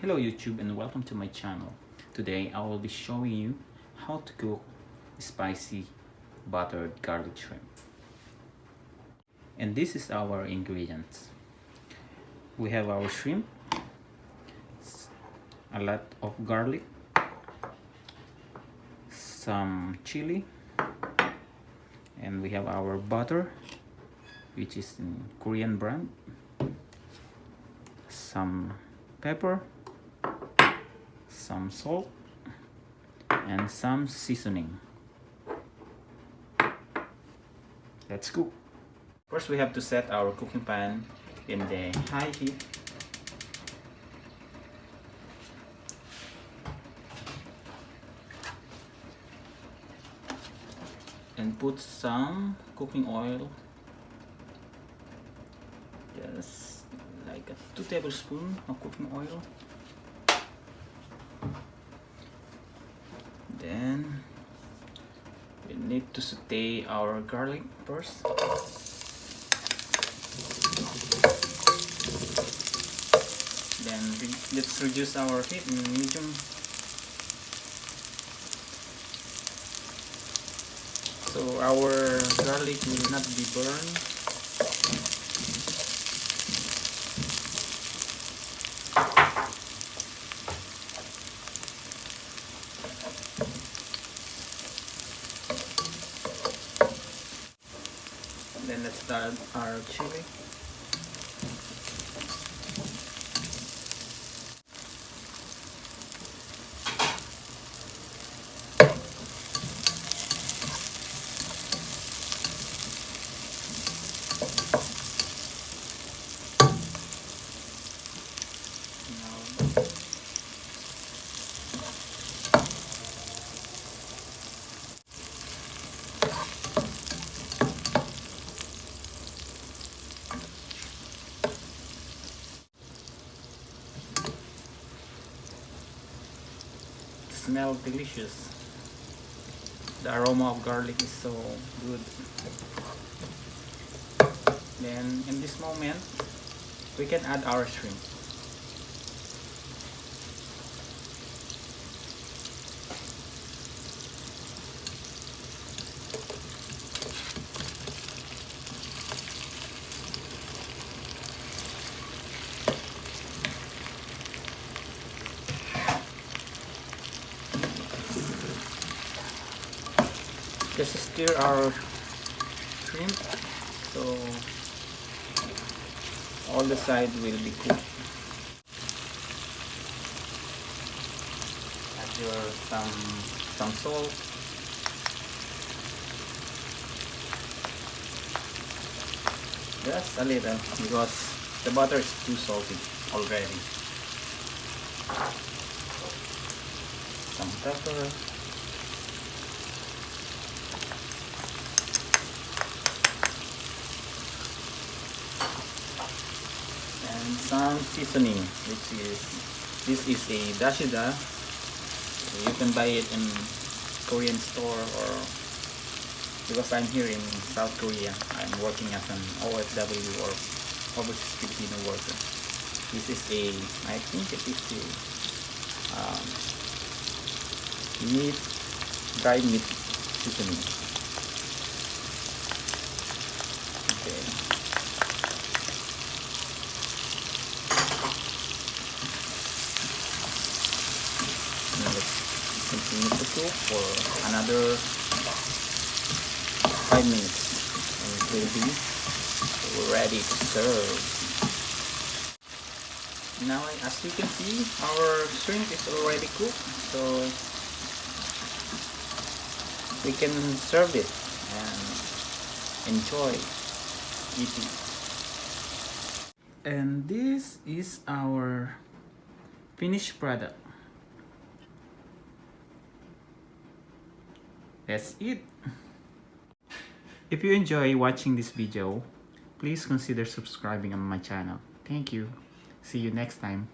Hello YouTube and welcome to my channel. Today I will be showing you how to cook spicy buttered garlic shrimp. And this is our ingredients. We have our shrimp, a lot of garlic, some chili, and we have our butter, which is in Korean brand, some pepper, some salt, and some seasoning. Let's cook. First, we have to set our cooking pan in the high heat. And put some cooking oil, just like 2 tablespoons of cooking oil. Then we need to saute our garlic first. Then let's reduce our heat in medium. So our garlic will not be burned. Then let's start our chili. Smells delicious. The aroma of garlic is so good. Then in this moment we can add our shrimp. Just stir our shrimp so all the sides will be cooked. Add your some salt. Just a little because the butter is too salty already. Some pepper. Some seasoning, this is a dashida. You can buy it in Korean store, or because I'm here in South Korea, I'm working as an OFW or overseas Filipino worker. This is I think it is dried meat seasoning. Okay. Continue to cook for another 5 minutes and it will be ready to serve. Now, as you can see, our shrimp is already cooked, so we can serve it and enjoy eating. And this is our finished product. That's it. If you enjoy watching this video, please consider subscribing on my channel. Thank you. See you next time.